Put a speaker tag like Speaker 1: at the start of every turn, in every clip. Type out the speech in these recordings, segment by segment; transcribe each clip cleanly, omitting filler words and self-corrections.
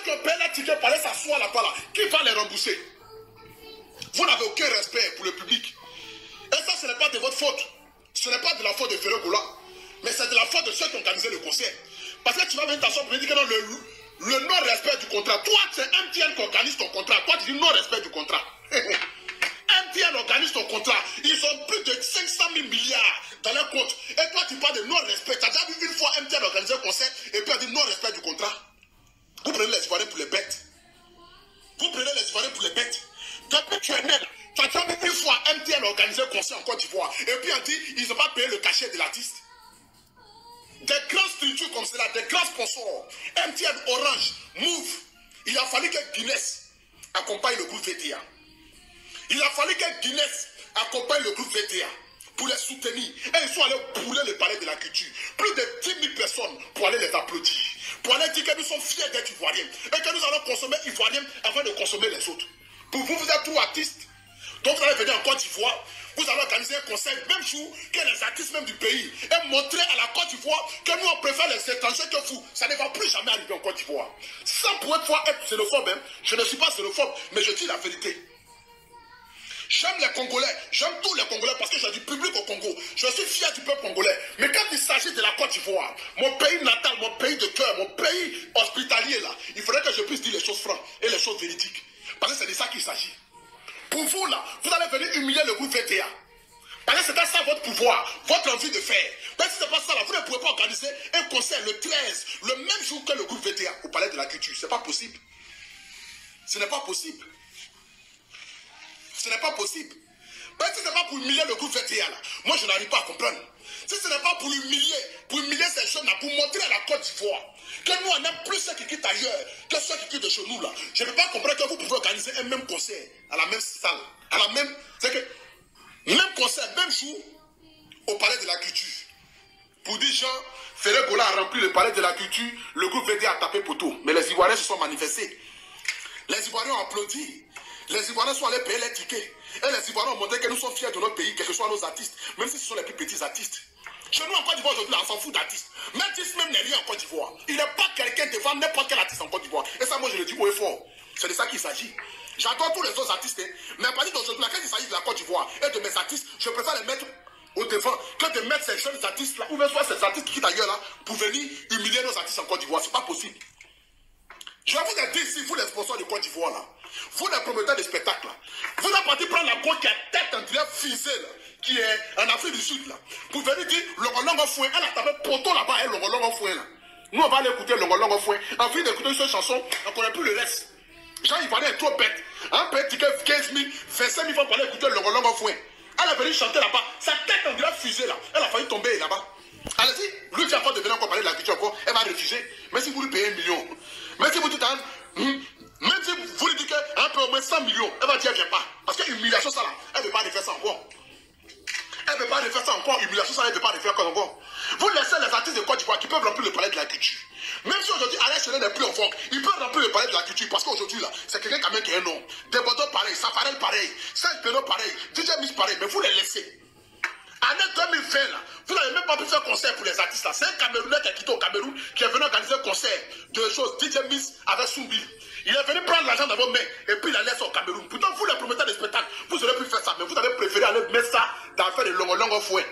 Speaker 1: qui ont payé les tickets pour aller s'asseoir là-bas, là, qui va les rembourser? Vous n'avez aucun respect pour le public. Et ça, ce n'est pas de votre faute. Ce n'est pas de la faute de Ferré Goula. Mais c'est de la faute de ceux qui ont organisé le concert. Parce que tu vas venir t'asseoir pour me dire que non, le non-respect du contrat. Toi, c'est MTN qui organise ton contrat. Toi, tu dis non-respect du contrat. MTN organise ton contrat. Ils ont plus de 500 000 milliards dans leur compte. Et toi, tu parles de non-respect. Tu as déjà vu une fois MTN organiser un concert et puis on dit non-respect du contrat. Vous prenez les Ivoiriens pour les bêtes. Vous prenez les Ivoiriens pour les bêtes. Depuis que tu es né, tu as déjà vu une fois MTN organiser un concert en Côte d'Ivoire. Et puis on dit ils n'ont pas payé le cachet de l'artiste. Des grandes structures comme cela, des grands sponsors, MTN, Orange, Move, il a fallu que Guinness accompagne le groupe VTA. Il a fallu que Guinness accompagne le groupe VTA pour les soutenir. Et ils sont allés brûler le palais de la culture. Plus de 10 000 personnes pour aller les applaudir. Pour aller dire que nous sommes fiers d'être Ivoiriens. Et que nous allons consommer Ivoiriens avant de consommer les autres. Pour vous, vous êtes trop artistes. Donc vous allez venir en Côte d'Ivoire. Vous allez organiser un concert même jour que les artistes même du pays et montrer à la Côte d'Ivoire que nous on préfère les étrangers que vous. Ça ne va plus jamais arriver en Côte d'Ivoire. Sans pour une fois être xénophobe, hein. Je ne suis pas xénophobe, mais je dis la vérité. J'aime les Congolais, j'aime tous les Congolais parce que j'ai du public au Congo. Je suis fier du peuple congolais. Mais quand il s'agit de la Côte d'Ivoire, mon pays natal, mon pays de cœur, mon pays hospitalier là, il faudrait que je puisse dire les choses franches et les choses véridiques. Parce que c'est de ça qu'il s'agit. Pour vous là, vous allez venir humilier le groupe VTA. Parce que c'est ça votre pouvoir, votre envie de faire. Mais si ce n'est pas ça là, vous ne pouvez pas organiser un concert le 13, le même jour que le groupe VTA au Palais de la Culture. Ce n'est pas possible. Ce n'est pas possible. Ce n'est pas possible. Mais si ce n'est pas pour humilier le groupe VTA là, moi je n'arrive pas à comprendre. Si ce n'est pas pour humilier ces jeunes là, pour montrer à la Côte d'Ivoire que nous on aime plus ceux qui quittent ailleurs que ceux qui quittent de chez nous là. Je ne peux pas comprendre que vous pouvez organiser un même concert à la même salle, à la même. C'est que même concert, même jour, au Palais de la Culture. Pour dire Jean, Ferré Goula a rempli le Palais de la Culture, le groupe VTA a tapé poteau. Mais les Ivoiriens se sont manifestés. Les Ivoiriens ont applaudi. Les Ivoiriens sont allés payer les tickets. Et les Ivoiriens ont montré que nous sommes fiers de notre pays, quels que soient nos artistes, même si ce sont les plus petits artistes. Chez nous en Côte d'Ivoire aujourd'hui, on s'en fout d'artistes. Même si même n'est rien en Côte d'Ivoire. Il n'est pas quelqu'un devant n'importe quel artiste en Côte d'Ivoire. Et ça, moi, je le dis haut et fort. C'est de ça qu'il s'agit. J'adore tous les autres artistes. Hein. Mais à partir d'aujourd'hui, quand il s'agit de la Côte d'Ivoire et de mes artistes, je préfère les mettre au devant que de mettre ces jeunes artistes là, ou même soit ces artistes qui quittent ailleurs là, pour venir humilier nos artistes en Côte d'Ivoire. C'est pas possible. Je vais vous dire ici, vous les sponsors de Côte d'Ivoire là, vous les promoteurs de spectacles là, vous êtes parti prendre la côte qui a tête en dirait fisée là, qui est en Afrique du Sud là, pour venir dire Longolongo Fouin, elle a tapé poteau là-bas, elle Longolongo Fouin là. Nous on va aller écouter Longolongo Fouin, en fin d'écouter cette chanson, on ne connaît plus le reste. Jean Ivoirien est trop bête, un petit ticket 15 000, 25 000 fois pour aller écouter Longolongo Fouin. Elle a venu chanter là-bas, sa tête en dirait fusée là, elle a failli tomber là-bas. Allez-y, lui qui a encore devenu encore parler de la culture encore, elle va refuser, même si vous lui payez 1 million. Même si vous dites, même si vous lui dites qu'un peu au moins 100 millions, elle va dire qu'elle ne vient pas. Parce que humiliation ça là, elle ne veut pas refaire ça encore. Elle ne veut pas refaire ça encore, humiliation ça, elle ne veut pas refaire ça encore. Vous laissez les artistes de Côte d'Ivoire qui peuvent remplir le palais de la culture. Même si aujourd'hui Alain Chenet n'est plus en vogue, ils peuvent remplir le palais de la culture. Parce qu'aujourd'hui là, c'est quelqu'un quand même qui a un nom. Desbordeaux pareil, Safarel pareil, Saint Péno pareil, DJ Miss pareil, mais vous les laissez. Année 2020 là, vous n'avez même pas pu faire concert pour les artistes là. C'est un Camerounais qui a quitté au Cameroun qui est venu organiser un concert de choses. DJ Miss avec Soumbi. Il est venu prendre l'argent dans vos mains et puis il la laisse au Cameroun. Pourtant vous les promoteurs de spectacle, vous aurez pu faire ça, mais vous avez préféré aller mettre ça dans l'affaire de Longolongo Fouet.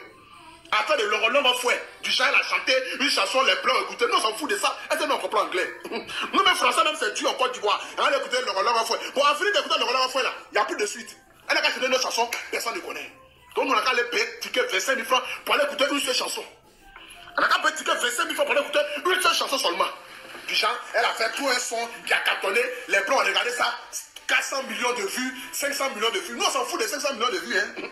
Speaker 1: Affaire de Longolongo Fouet. Du genre elle a chanté une chanson les blancs écoutez. Nous on s'en fout de ça. Est-ce que nous on comprend anglais? Nous même français même c'est Dieu en Côte d'Ivoire. On va écouter Longolongo Fouet. Bon, en finir d'écouter Longolongo Fouet là, il n'y a plus de suite. Elle a qu'à chanter notre chanson, personne ne connaît. Donc on a qu'à aller payer ticket 25 000 francs pour aller écouter une seule chanson. On a qu'à payer ticket 25 000 francs pour aller écouter une seule chanson seulement. Du genre, elle a fait tout un son qui a cartonné. Les blancs ont regardé ça, 400 millions de vues, 500 millions de vues. Nous on s'en fout des 500 millions de vues. Hein.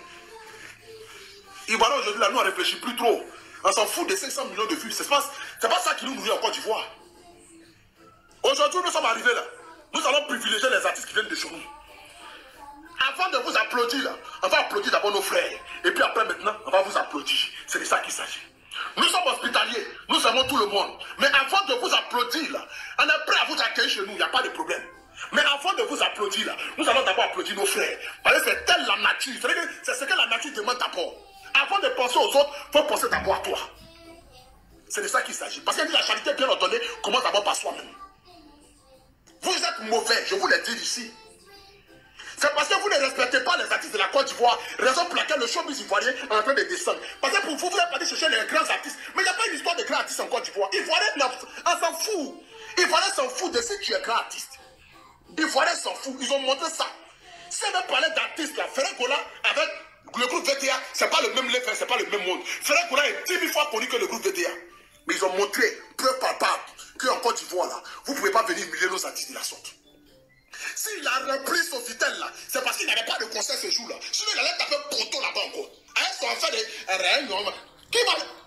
Speaker 1: Ivoiriens aujourd'hui là, nous on réfléchit plus trop. On s'en fout des 500 millions de vues. C'est pas ça qui nous nourrit en Côte d'Ivoire. Aujourd'hui nous sommes arrivés là. Nous allons privilégier les artistes qui viennent de chez nous. Avant de vous applaudir, là, on va applaudir d'abord nos frères. Et puis après, maintenant, on va vous applaudir. C'est de ça qu'il s'agit. Nous sommes hospitaliers, nous aimons tout le monde. Mais avant de vous applaudir, là, on est prêt à vous accueillir chez nous, il n'y a pas de problème. Mais avant de vous applaudir, là, nous allons d'abord applaudir nos frères. Parce que c'est telle la nature. C'est ce que la nature demande d'abord. Avant de penser aux autres, il faut penser d'abord à toi. C'est de ça qu'il s'agit. Parce que la charité bien ordonnée commence d'abord par soi-même. Vous êtes mauvais, je vous le dis ici. C'est parce que vous ne respectez pas les artistes de la Côte d'Ivoire, raison pour laquelle le showbiz ivoirien est en train de descendre. Parce que pour vous, vous n'avez pas dit chercher les grands artistes. Mais il n'y a pas une histoire de grands artistes en Côte d'Ivoire. Ivoirien, on s'en fout. Ivoirien s'en fout de si tu es grand artiste. Ivoirien s'en fout. Ils ont montré ça. Si on veut parler d'artistes, là, Ferré Gola avec le groupe VTA, c'est pas le même level, c'est pas le même monde. Ferré Gola est 10 000 fois connu que le groupe VTA. Mais ils ont montré, preuve palpable, qu'en Côte d'Ivoire, là, vous ne pouvez pas venir humilier nos artistes de la sorte. S'il a rempli Sofitel là, c'est parce qu'il n'avait pas de concert ce jour-là. Sinon, il allait taper poteau là-bas encore. Hein, on fait des réunions.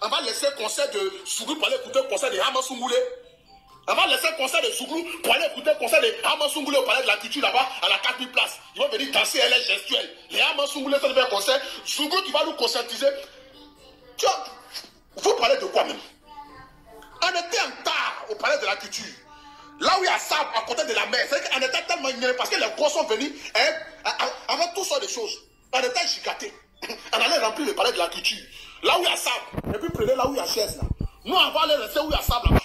Speaker 1: On va laisser le concert de Souglou pour aller écouter le concert de Hamasungoulé. On va laisser le concert de Souglou pour aller écouter le concert de Hamasungoulé au palais de la culture là-bas à la 4000 places. Ils vont venir danser, elle est gestuelle. Les Hamasungoulé, ça devient un concert. Souglou qui va nous conscientiser. Tu vois, vous parlez de quoi même? On était en retard au palais de la culture. Là où il y a ça à côté de la mer, c'est qu'on était tellement ignorés parce que les gros sont venus avec toutes sortes de choses. On était gigatés. On allait remplir le palais de la culture. Là où il y a sable, et puis prenez là où il y a chaise là. Nous on va aller rester où il y a sable là-bas.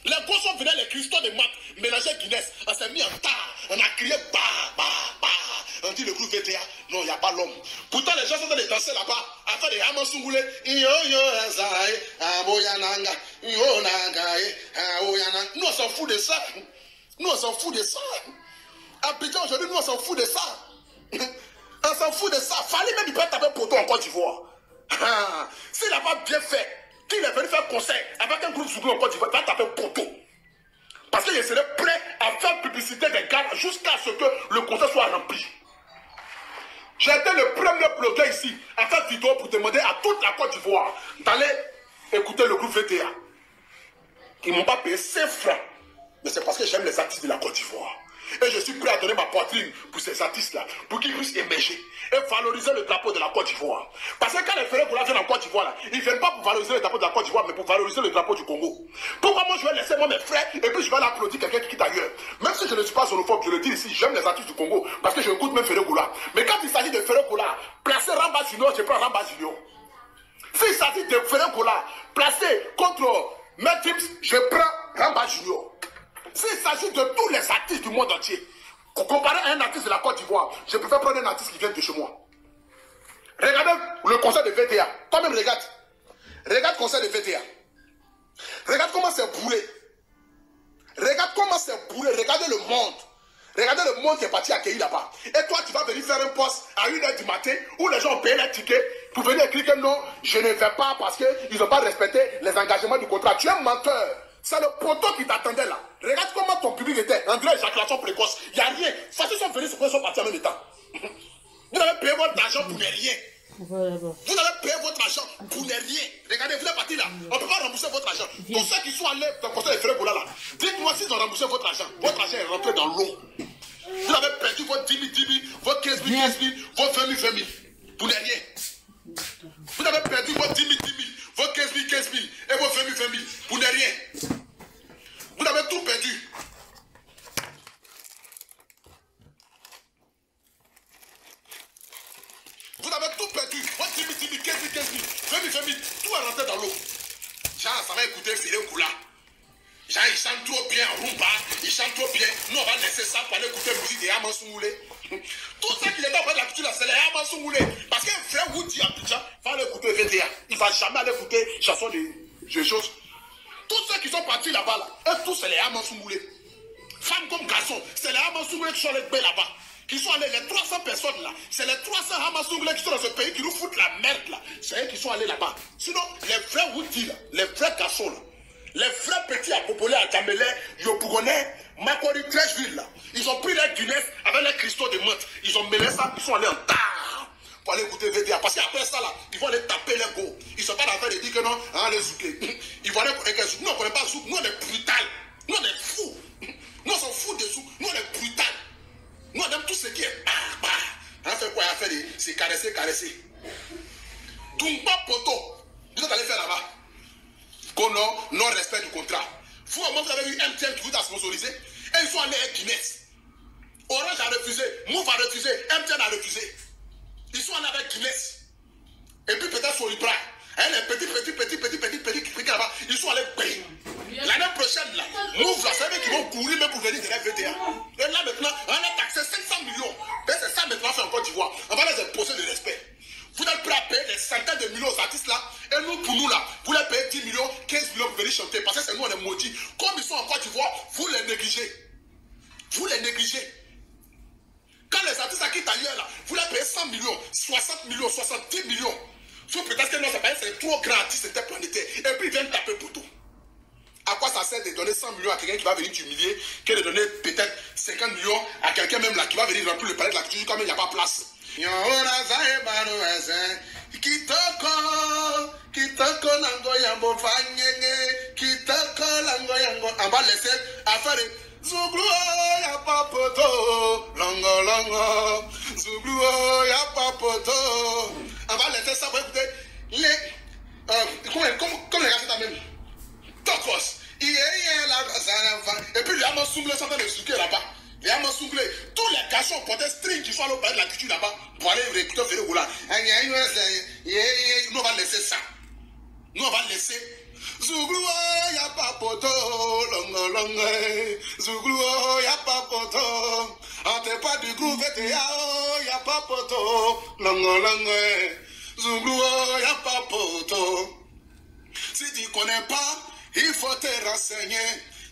Speaker 1: Les gros sont venus, les cristaux de mat, mélangés Guinness. On s'est mis en tas. On a crié bah, bah, bah. On dit le groupe VTA, non, il n'y a pas l'homme. Pourtant, les gens sont en train de danser là-bas, à faire des Hamasungoulé. Nous, on s'en fout de ça. Nous, on s'en fout de ça. Abidjan, aujourd'hui, nous, on s'en fout de ça. On s'en fout de ça. Fallait même, il peut taper poteau en Côte d'Ivoire. S'il n'a pas bien fait, qu'il est venu faire concert avec un groupe Souglou en Côte d'Ivoire, il va taper poteau. Parce qu'il serait prêt à faire publicité des gars jusqu'à ce que le concert soit rempli. J'ai été le premier blogueur ici à faire vidéo pour demander à toute la Côte d'Ivoire d'aller écouter le groupe VTA. Ils ne m'ont pas payé 5 francs. Mais c'est parce que j'aime les artistes de la Côte d'Ivoire. Et je suis prêt à donner ma poitrine pour ces artistes-là, pour qu'ils puissent émerger et valoriser le drapeau de la Côte d'Ivoire. Parce que quand les Ferré Gola viennent en Côte d'Ivoire, ils ne viennent pas pour valoriser le drapeau de la Côte d'Ivoire, mais pour valoriser le drapeau du Congo. Pourquoi moi je vais laisser mes frères et puis je vais l'applaudir quelqu'un qui quitte ailleurs? Même si je ne suis pas xénophobe, je le dis ici, j'aime les artistes du Congo parce que je écoute même Ferré Gola. Mais quand il s'agit de Ferré Gola, placer Ramba Junior, je prends Ramba Junior. S'il s'agit de Ferré Gola, placer contre Mel Gibbs, je prends Ramba Junior. S'il s'agit de tous les artistes du monde entier, comparé à un artiste de la Côte d'Ivoire, je préfère prendre un artiste qui vient de chez moi. Regardez le concert de VTA. Toi-même, regarde. Regarde le concert de VTA. Regarde comment c'est bourré. Regarde comment c'est bourré. Regardez le monde. Regardez le monde qui est parti accueillir là-bas. Et toi, tu vas venir faire un poste à 1h du matin où les gens ont payé les tickets pour venir écrire que non, je ne vais pas parce qu'ils n'ont pas respecté les engagements du contrat. Tu es un menteur. C'est le poteau qui t'attendait là. Regarde comment ton public était. En vrai, éjaculation précoce. Il n'y a rien. Parce qu'ils sont venus, ils sont partis en même temps. Vous avez payé votre argent pour ne rien. Vous avez payé votre argent pour ne rien. Regardez, vous êtes partis là. On ne peut pas rembourser votre argent. Tous ceux qui sont allés dans le conseil de Ferré Gola là, dites-moi s'ils ont remboursé votre argent. Votre argent est rentré dans l'eau. Vous avez perdu votre 10 000, 10 000, votre 15 000, 15 000, votre 20 000, 20 000. Pour ne rien. Vous avez perdu votre 10 000, 10 000, votre 15 000, 15 000 et votre 20 000, 20 000. Pour ne rien. Vous avez tout perdu. Vous avez tout perdu. Votre 10 000, 10 000, 15 000, 15 000, 20 000, 20 000. Tout est rentré dans l'eau. Genre, ça va écouter Ferré Gola. Genre, ils chantent trop bien en rumba. Ils chantent trop bien. Nous, on va laisser ça pour aller écouter la musique des Hamasungoulé. Tout ça qui est dans la culture, c'est les Hamasungoulé. Parce qu'un frère Woody à Abidjan va aller écouter VTA. Il ne va jamais aller écouter chanson de choses. Tous ceux qui sont partis là-bas, là, eux tous, c'est les Hamasungoulé. Femmes comme garçons, c'est les Hamasungoulé qui sont allés là-bas. Qui sont allés, les 300 personnes là, c'est les 300 Hamasungoulé qui sont dans ce pays qui nous foutent la merde là. C'est eux qui sont allés là-bas. Sinon, les frères Woody, là, les vrais garçons là, les vrais petits à Popolé, à Djambélé, Yopougonais, Makori, Trècheville là, ils ont pris les Guinness avec les cristaux de menthe. Ils ont mêlé ça, ils sont allés en tard pour aller écouter VTA. Parce qu'après ça là, ils vont aller taper les go. Ils ne sont pas en train de dire que non, hein, les zouké. Ils vont aller connaître Zouk. Nous on ne connaît pas Zouk, nous on est brutal. Nous on est fous. Nous on s'en fout de Zouk, nous on est brutal. Nous on aime tout ce qui est bah. On fait quoi? On fait c'est caresser, caresser. Donc pas poteau. Vous êtes allé faire là-bas. Non-respect du contrat. Vous avez eu MTN qui vous a sponsorisé et ils sont allés à Guinness. Orange a refusé, Move a refusé, MTN a refusé. Ils sont allés avec Guinness. Et puis peut-être Solibra Les petits là-bas, ils sont allés payer. L'année prochaine, là, Move, là, c'est eux qui vont courir même pour venir de la VTA. Et là, maintenant, on a taxé 500 millions. Mais c'est ça maintenant, c'est en Côte d'Ivoire. On va les imposer de respect. Vous êtes prêts à payer des centaines de millions aux artistes là. Et nous, pour nous là, vous les payez 10 millions, 15 millions pour venir chanter. Parce que c'est nous, on est maudits. Comme ils sont en Côte d'Ivoire, vous les négligez. Vous les négligez. Quand les artistes qui quittent ailleurs là, vous les payez 100 millions, 60 millions, 70 millions. Peut-être que non, c'est trop grand artiste interplanétaire. Et puis ils viennent taper pour tout. À quoi ça sert de donner 100 millions à quelqu'un qui va venir t'humilier, que de donner peut-être 50 millions à quelqu'un même là qui va venir remplir le palais de la culture comme il n'y a pas place. On va laisser affaire de Zouglou, y'a pas poto, longo longo, Zouglou, y'a pas poto. On va laisser ça pour écouter les. Comme les gars, c'est la même. Tokos, et puis les Amos Souglé sont en train de souquer là-bas. Les Amos Souglé, tous les garçons portent string qui sont allés au palais de la culture là-bas pour aller récupérer Ferregoula. Nous on va laisser ça. Nous on va laisser. Zouglou, y'a pas poto, longo longo, Zouglou, y'a pas poto. On te pas du groupe VTA, y'a pas poto, longo longo, Zouglou, y'a pas poto. Si tu connais pas, il faut te renseigner.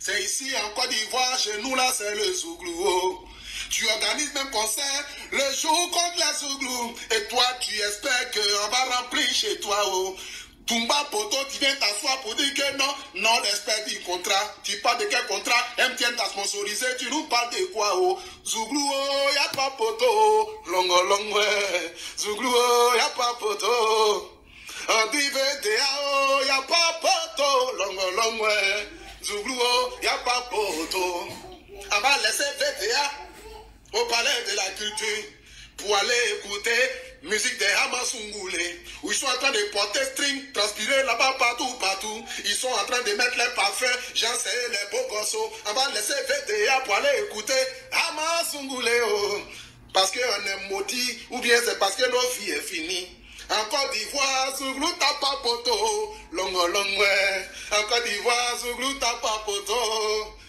Speaker 1: C'est ici en Côte d'Ivoire, chez nous là, c'est le Zouglou. Tu organises même concert le jour contre la Zouglou. Et toi, tu espères qu'on va remplir chez toi. Oh. Tumba poto, tu viens t'asseoir pour dire que non, non respect du contrat. Tu parles de quel contrat? MTN t'a sponsorisé, tu nous parles de quoi? Oh. Zouglou, oh, y'a pas poto. Longo longo, Zouglou, oh, y'a pas poto. On dit VTA, oh, y'a pas poto, longo longo, Zouglou, oh, y'a pas poto. On va laisser VTA au palais de la culture pour aller écouter musique des Hamasungulé, où ils sont en train de porter string, transpirer là-bas partout. Ils sont en train de mettre les parfums, j'en sais les beaux gossos. On va laisser VTA pour aller écouter Hamasungulé, oh, parce qu'on est maudit, ou bien c'est parce que nos vies est finies. En Côte d'Ivoire, Zouglou t'a pas poto, longo longo. En Côte d'Ivoire, Zouglou t'a pas poto.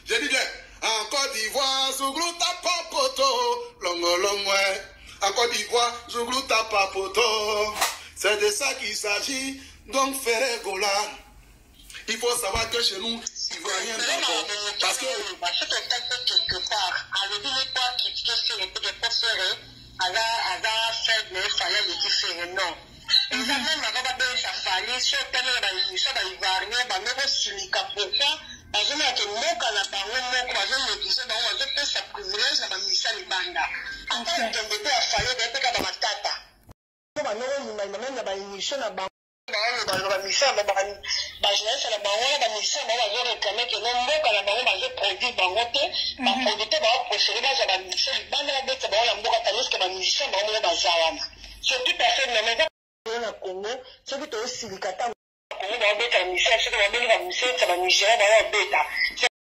Speaker 1: J'ai dit bien, en Côte d'Ivoire, Zouglou t'a pas poto, longo longo. En Côte d'Ivoire, Zouglou t'a pas poto. C'est de ça qu'il s'agit, donc Ferregoula. Il faut savoir que chez nous, il ne voit rien d'accord. Parce que... quelque part, avec une part qui se fait des professeurs, non. Examen magaba be safali so tele ba yiso ba ivarne ba meko sinika pourquoi parce que moka na bango moko ba zo kiso ba wa zo sa privilège na ba misali banda en fait de be afale de peka ba matata ba no ni na ba yiso na ba ba misali ba jeunesse na bango ba misali ba zo réclamer que non moka na bango ba zo produit bango te ba produit ba préférer ba misali banda be te ba la mboka tanis que ba misali ba ba zawana c'est tout à fait le même na Congo, ce qui est aussi le Congo va bêta, c'est que va bêta, c'est que va bêta.